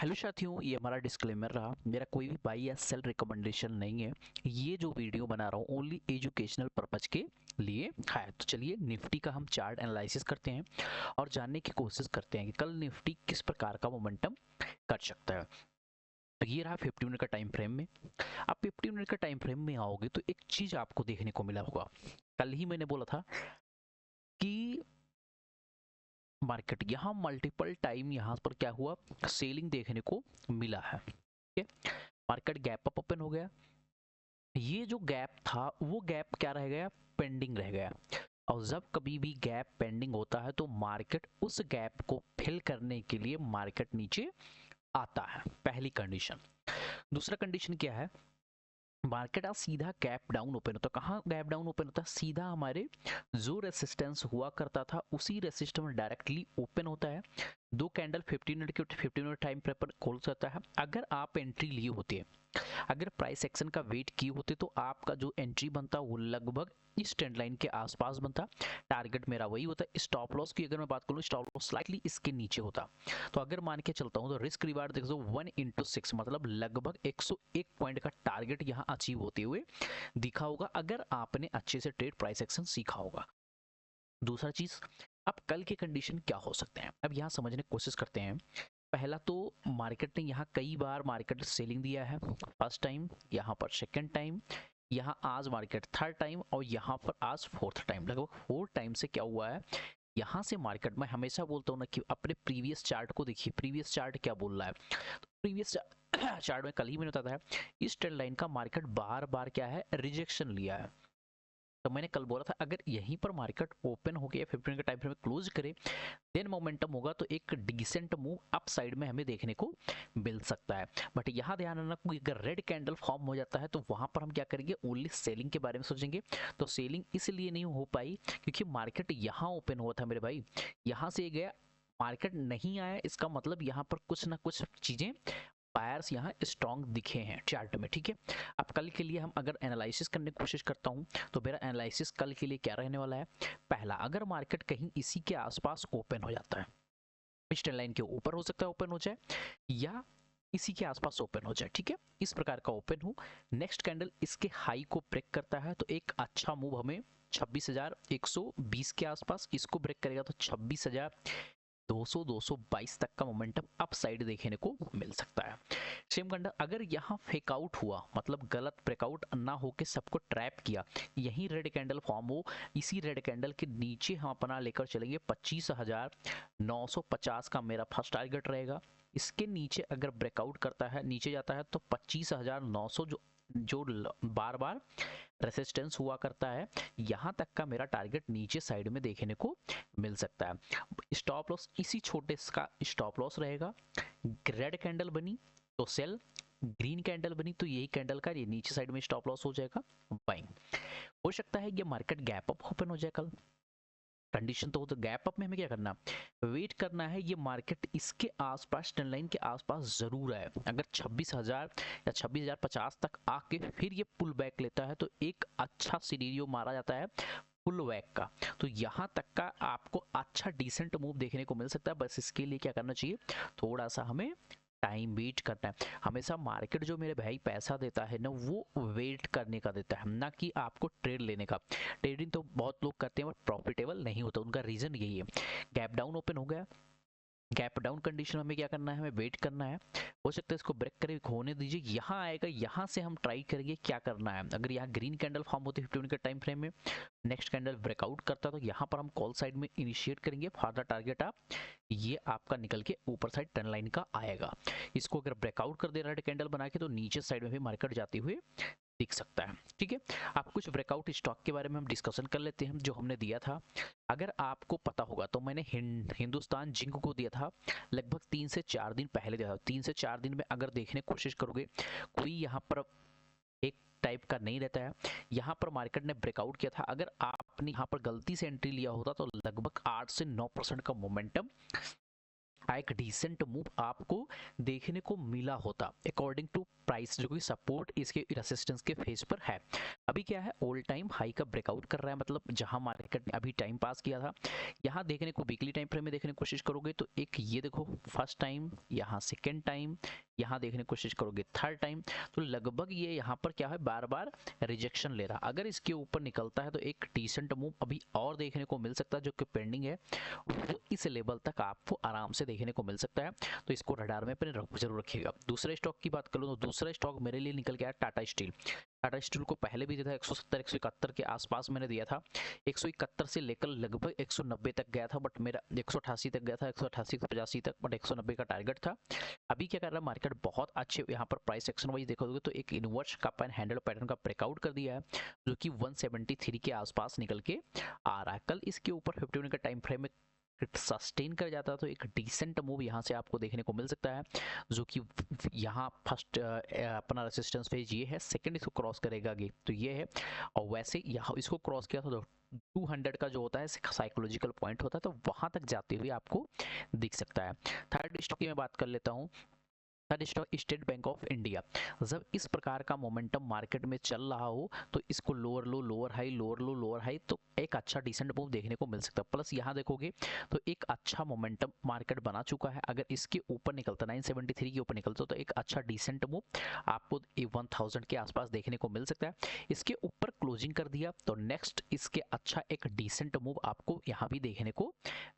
Hello साथियों, ये हमारा डिस्क्लेमर रहा। मेरा कोई भी बाई या सेल रिकमेंडेशन नहीं है। ये जो वीडियो बना रहा हूँ ओनली एजुकेशनल पर्पज के लिए है। तो चलिए निफ्टी का हम चार्ट एनालिसिस करते हैं और जानने की कोशिश करते हैं कि कल निफ्टी किस प्रकार का मोमेंटम कर सकता है। तो ये रहा 50 मिनट का टाइम फ्रेम में। आप 50 मिनट का टाइम फ्रेम में आओगे तो एक चीज आपको देखने को मिला होगा। कल ही मैंने बोला था कि मार्केट यहाँ मल्टीपल टाइम यहाँ पर क्या हुआ, सेलिंग देखने को मिला है। ठीक है, मार्केट गैप अप ओपन हो गया। ये जो गैप था वो गैप क्या रह गया, पेंडिंग रह गया। और जब कभी भी गैप पेंडिंग होता है तो मार्केट उस गैप को फिल करने के लिए मार्केट नीचे आता है, पहली कंडीशन। दूसरा कंडीशन क्या है, मार्केट आज सीधा गैप डाउन ओपन होता है। कहाँ गैप डाउन ओपन होता है, सीधा हमारे जो रेसिस्टेंस हुआ करता था उसी रेसिस्टेंस में डायरेक्टली ओपन होता है। दो कैंडल 15 मिनट के 15 मिनट टाइम पर खोल सकता है। अगर आप एंट्री लिए होते हैं, अगर प्राइस एक्शन का वेट किए होते तो आपका जो एंट्री बनता वो लगभग इस ट्रेंड लाइन के आसपास बनता। टारगेट मेरा वही होता है। स्टॉप लॉस की अगर मैं बात करूँ, स्टॉप लॉस स्लाइटली इसके नीचे होता। तो अगर मान के चलता हूँ तो रिस्क रिवार्ड देख दो 1/6, मतलब लगभग 101 पॉइंट का टारगेट यहाँ अचीव होते हुए दिखा होगा, अगर आपने अच्छे से ट्रेड प्राइस एक्शन सीखा होगा। दूसरा चीज, अब कल के कंडीशन क्या हो सकते हैं, अब यहाँ समझने की कोशिश करते हैं। पहला तो मार्केट ने यहाँ कई बार मार्केट सेलिंग दिया है। फर्स्ट टाइम, यहाँ पर सेकंड टाइम, यहाँ आज मार्केट थर्ड टाइम और यहाँ पर आज फोर्थ टाइम। लगभग 4 टाइम से क्या हुआ है, यहाँ से मार्केट, मैं हमेशा बोलता हूँ ना कि अपने प्रीवियस चार्ट को देखिए, प्रीवियस चार्ट क्या बोल रहा है। तो प्रीवियस चार्ट में कल ही मैंने बताया है, इस ट्रेंड लाइन का मार्केट बार बार क्या है, रिजेक्शन लिया है। तो मैंने कल बोला था अगर यहीं पर मार्केट ओपन हो गया 15 के टाइम फ्रेम में क्लोज करे, देन मोमेंटम होगा तो एक डिसेंट मूव अप साइड में हमें देखने को मिल सकता है। बट यहाँ ध्यान रखना कि अगर रेड कैंडल फॉर्म हो जाता है तो वहां पर हम क्या करेंगे, ओनली सेलिंग के बारे में सोचेंगे। तो सेलिंग इसलिए नहीं हो पाई क्योंकि मार्केट यहाँ ओपन हुआ था मेरे भाई, यहाँ से गया, मार्केट नहीं आया। इसका मतलब यहाँ पर कुछ ना कुछ चीजें, बायर्स यहाँ स्ट्रॉन्ग दिखे हैं चार्ट में। ठीक है, अब कल के लिए हम अगर एनालिसिस करने की कोशिश करता हूँ तो मेरा एनालिसिस कल के लिए क्या रहने वाला है। पहला, अगर मार्केट कहीं इसी के आसपास ओपन हो जाता है, इस ट्रेंड लाइन के ऊपर हो सकता है ओपन हो जाए या इसी के आसपास ओपन हो जाए। ठीक है, इस प्रकार का ओपन हो, नेक्स्ट कैंडल इसके हाई को ब्रेक करता है तो एक अच्छा मूव हमें 26,120 के आसपास, इसको ब्रेक करेगा तो 26,200 222 तक का मोमेंटम अप साइड देखने को मिल सकता है। सेम कंडर अगर यहाँ फेक आउट हुआ, मतलब गलत ब्रेकआउट ना होके सबको ट्रैप किया, यही रेड कैंडल फॉर्म हो, इसी रेड कैंडल के नीचे हम अपना लेकर चलेंगे 25,950 का मेरा फर्स्ट टारगेट रहेगा। इसके नीचे अगर ब्रेकआउट करता है, नीचे जाता है तो 25,900 जो बार बार रेसिस्टेंस हुआ करता है, यहाँ तक का मेरा टारगेट नीचे साइड में देखने को मिल सकता है। स्टॉप लॉस इसी छोटे का स्टॉप लॉस रहेगा। रेड कैंडल बनी तो सेल, ग्रीन कैंडल बनी तो यही कैंडल का ये नीचे साइड में स्टॉप लॉस हो जाएगा बाइंग। हो सकता है ये मार्केट गैप अप ओपन हो जाए कल, कंडीशन तो हो। तो गैप अप में हमें क्या करना, वेट करना है। ये मार्केट इसके आसपास, ट्रेंड लाइन के आसपास जरूर है। अगर 26,000 या 26,050 तक आके फिर ये पुल बैक लेता है तो एक अच्छा सिनेरियो मारा जाता है पुल बैक का। तो यहाँ तक का आपको अच्छा डिसेंट मूव देखने को मिल सकता है। बस इसके लिए क्या करना चाहिए, थोड़ा सा हमें टाइम वेट करना है। हमेशा मार्केट जो मेरे भाई पैसा देता है ना, वो वेट करने का देता है, ना कि आपको ट्रेड लेने का। ट्रेडिंग तो बहुत लोग करते हैं बट प्रॉफिटेबल नहीं होता, उनका रीजन यही है। गैप डाउन ओपन हो गया, गैप डाउन कंडीशन में हमें क्या करना है, हमें वेट करना है। हो सकता है इसको ब्रेक करे, होने दीजिए, यहाँ आएगा, यहाँ से हम ट्राई करेंगे क्या करना है। अगर यहाँ ग्रीन कैंडल फॉर्म होती है 15 मिनट के टाइम फ्रेम में, नेक्स्ट कैंडल ब्रेकआउट करता है तो यहाँ पर हम कॉल साइड में इनिशिएट करेंगे फॉर द टारगेट आप, ये आपका निकल के ऊपर साइड ट्रेंड लाइन का आएगा। इसको अगर ब्रेकआउट कर दे रहा है कैंडल बना के तो नीचे साइड में भी मार्केट जाते हुए दिख सकता है। ठीक है, आप कुछ ब्रेकआउट स्टॉक के बारे में हम डिस्कशन कर लेते हैं जो हमने दिया था। अगर आपको पता होगा तो मैंने हिंदुस्तान जिंक को दिया था लगभग 3 से 4 दिन पहले दिया था। 3 से 4 दिन में अगर देखने की कोशिश करोगे, कोई यहाँ पर एक टाइप का नहीं रहता है। यहाँ पर मार्केट ने ब्रेकआउट किया था, अगर आपने यहाँ पर गलती से एंट्री लिया होता तो लगभग 8 से 9% का मोमेंटम एक डिसेंट मूव आपको देखने को मिला होता अकॉर्डिंग टू प्राइस, जो कि सपोर्ट इसके रेसिस्टेंस के फेस पर है। अभी क्या है, ऑल टाइम हाई का ब्रेकआउट कर रहा है, मतलब जहां मार्केट ने अभी टाइम पास किया था, यहाँ देखने को वीकली टाइम फ्रेम में देखने की कोशिश करोगे तो एक ये देखो फर्स्ट टाइम, यहाँ सेकेंड टाइम, यहाँ देखने की कोशिश करोगे थर्ड टाइम, तो लगभग ये यहाँ पर क्या है, बार बार रिजेक्शन ले रहा। अगर इसके ऊपर निकलता है तो एक डिसेंट मूव अभी और देखने को मिल सकता है, जो कि पेंडिंग है, वो इस लेवल तक आपको आराम से देखने को मिल सकता है। तो इसको रडार में अपने जरूर रखिएगा। दूसरे स्टॉक की बात करूँ तो दूसरा स्टॉक मेरे लिए निकल गया टाटा स्टील। टाटा स्टील को पहले भी दिया था 170 171 के आसपास मैंने दिया था, 171 से लेकर लगभग 190 तक गया था, बट मेरा 188 तक गया था, 188 185 तक, बट 190 का टारगेट था। अभी क्या कर रहा है मार्केट, बहुत अच्छे यहाँ पर प्राइस एक्शन वाइज देखोगे तो एक इनवर्स का हैंडल पैटर्न का ब्रेकआउट कर दिया है, जो कि 173 के आसपास निकल के आ रहा है। कल इसके ऊपर 50 मिनट का टाइम फ्रेम में सस्टेन कर जाता है तो एक डिसेंट मूव यहाँ से आपको देखने को मिल सकता है, जो कि यहाँ फर्स्ट अपना रेसिस्टेंस फेज ये है, सेकंड इसको क्रॉस करेगा आगे तो ये है, और वैसे यहाँ इसको क्रॉस किया तो 200 का जो होता है साइकोलॉजिकल पॉइंट होता है, तो वहां तक जाते हुए आपको दिख सकता है। थर्ड स्टॉक की मैं बात कर लेता हूँ, स्टेट बैंक ऑफ इंडिया। जब इस प्रकार का मोमेंटम मार्केट में चल रहा हो तो इसको लोअर लो लोअर हाई, लोअर लो लोअर हाई, तो एक अच्छा डिसेंट मूव देखने को मिल सकता है। प्लस यहाँ देखोगे तो एक अच्छा मोमेंटम मार्केट बना चुका है, अगर इसके ऊपर निकलता 973 के ऊपर निकलता तो एक अच्छा डिसेंट मूव आपको 1000 के आसपास देखने को मिल सकता है। इसके ऊपर क्लोजिंग कर दिया तो नेक्स्ट इसके अच्छा एक डिसेंट मूव आपको यहाँ भी देखने को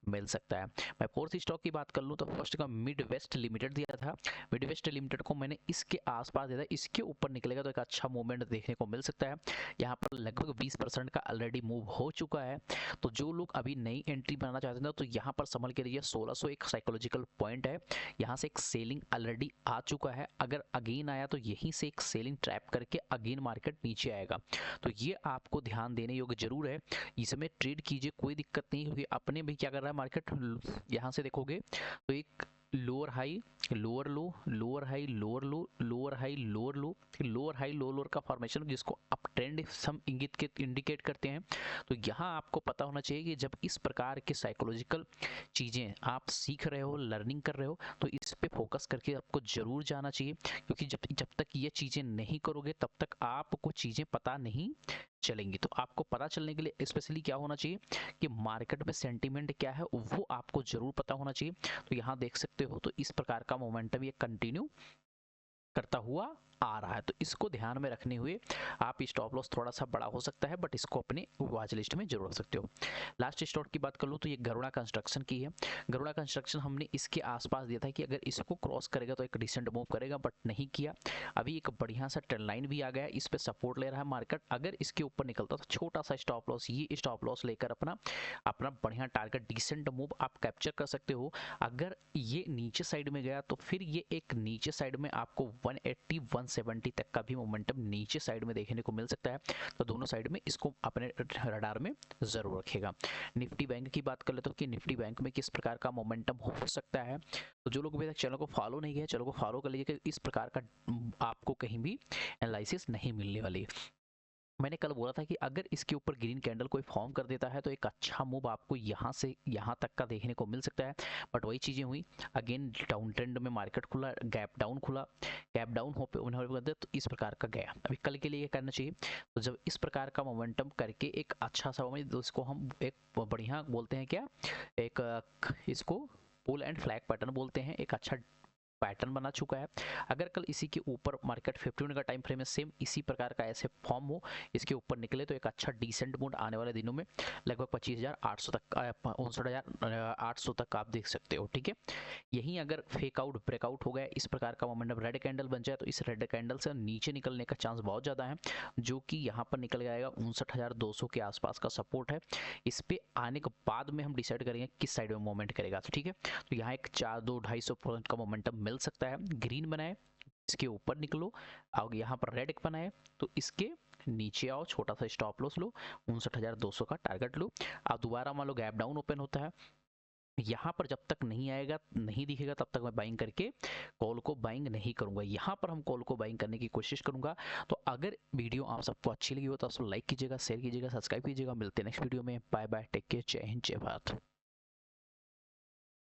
मिल सकता है। मैं फोर्थ स्टॉक की बात कर लूँ तो फर्स्ट का मिड वेस्ट लिमिटेड दिया था, मिड वेस्ट लिमिटेड को मैंने इसके आसपास दिया था, इसके ऊपर निकलेगा तो एक अच्छा मूवमेंट देखने को मिल सकता है। यहाँ पर लगभग 20% का ऑलरेडी मूव हो चुका है, तो जो लोग अभी नई एंट्री बनाना चाहते हैं तो यहाँ पर संभल के रहिए। 1600 एक साइकोलॉजिकल पॉइंट है, यहाँ से एक सेलिंग ऑलरेडी आ चुका है, अगर अगेन आया तो यहीं से एक सेलिंग ट्रैप करके अगेन मार्केट नीचे आएगा, तो ये आपको ध्यान देने योग्य जरूर है। इसमें ट्रेड कीजिए, कोई दिक्कत नहीं, क्योंकि अपने भी क्या कर रहा है मार्केट, यहाँ से देखोगे तो एक लोअर हाई लोअर लो, लोअर हाई लोअर लो, लोअर हाई लोअर लो, फिर लोअर हाई लोअर का फॉर्मेशन, जिसको अप ट्रेंड सम इंडिकेट करते हैं। तो यहाँ आपको पता होना चाहिए कि जब इस प्रकार के साइकोलॉजिकल चीज़ें आप सीख रहे हो, लर्निंग कर रहे हो, तो इस पे फोकस करके आपको जरूर जाना चाहिए, क्योंकि जब तक ये चीज़ें नहीं करोगे तब तक आपको चीज़ें पता नहीं चलेंगी। तो आपको पता चलने के लिए स्पेशली क्या होना चाहिए कि मार्केट में सेंटीमेंट क्या है वो आपको जरूर पता होना चाहिए। तो यहाँ देख सकते हो तो इस प्रकार का मोमेंटम ये कंटिन्यू करता हुआ आ रहा है, तो इसको ध्यान में रखने हुए आप स्टॉप लॉस थोड़ा सा बड़ा हो सकता है, बट इसको अपने वॉच लिस्ट में जरूर रख सकते हो। लास्ट स्टॉक की बात कर लूँ तो ये गरुड़ा कंस्ट्रक्शन की है। गरुड़ा कंस्ट्रक्शन हमने इसके आसपास दिया था कि अगर इसको क्रॉस करेगा तो एक डिसेंट मूव करेगा, बट नहीं किया। अभी एक बढ़िया सा ट्रेंड लाइन भी आ गया, इस पर सपोर्ट ले रहा है मार्केट, अगर इसके ऊपर निकलता तो छोटा सा स्टॉप लॉस, ये स्टॉप लॉस लेकर अपना बढ़िया टारगेट डिसेंट मूव आप कैप्चर कर सकते हो। अगर ये नीचे साइड में गया तो फिर ये एक नीचे साइड में आपको 180 170 तक का भी मोमेंटम नीचे साइड में देखने को मिल सकता है, तो दोनों साइड में इसको अपने रडार में जरूर रखेगा। निफ्टी बैंक की बात कर लेते हो कि निफ्टी बैंक में किस प्रकार का मोमेंटम हो सकता है, तो जो लोग अभी तक चैनल को फॉलो नहीं किया चैनल को फॉलो कर लीजिए, कि इस प्रकार का आपको कहीं भी एनालिसिस नहीं मिलने वाली। मैंने कल बोला था कि अगर इसके ऊपर ग्रीन कैंडल कोई फॉर्म कर देता है तो एक अच्छा मूव आपको यहाँ से यहाँ तक का देखने को मिल सकता है, बट वही चीज़ें हुई, अगेन डाउन ट्रेंड में मार्केट खुला, गैप डाउन खुला, गैप डाउन हो पे तो इस प्रकार का गया। अभी कल के लिए ये करना चाहिए, तो जब इस प्रकार का मोमेंटम करके एक अच्छा सा तो इसको हम एक बढ़िया बोलते हैं क्या, एक इसको पुल एंड फ्लैग पैटर्न बोलते हैं, एक अच्छा पैटर्न बना चुका है। अगर कल इसी के ऊपर मार्केट 50 मिनट का टाइम फ्रेम में सेम इसी प्रकार का ऐसे फॉर्म हो, इसके ऊपर निकले तो एक अच्छा डिसेंट मूड आने वाले दिनों में लगभग 25,800 तक 59,800 तक आप देख सकते हो। ठीक है, यहीं अगर फेक आउट ब्रेकआउट हो गया, इस प्रकार का मोमेंटम रेड कैंडल बन जाए तो इस रेड कैंडल से नीचे निकलने का चांस बहुत ज़्यादा है, जो कि यहाँ पर निकल जाएगा 59,200 के आसपास का सपोर्ट है। इस पे आने के बाद में हम डिसाइड करेंगे किस साइड में मूवमेंट करेगा। तो ठीक है, तो यहाँ एक 4-2-250% का मोमेंटम मिल सकता है। ग्रीन बनाए, इसके ऊपर निकलो, और यहाँ पर रेड बनाए तो इसके नीचे आओ, छोटा सा स्टॉप लॉस लो, 59,200 का टारगेट लो। अब दोबारा मान लो गैप डाउन ओपन होता है, यहाँ पर जब तक नहीं आएगा नहीं दिखेगा तब तक मैं बाइंग करके कॉल को बाइंग नहीं करूंगा। यहाँ पर हम कॉल को बाइंग करने की कोशिश करूंगा। तो अगर वीडियो आप सबको अच्छी लगी हो तो आप लाइक कीजिएगा, शेयर कीजिएगा, सब्सक्राइब कीजिएगा। मिलते हैं नेक्स्ट वीडियो में। बाय बाय, टेक केयर, जय हिंद, जय भारत।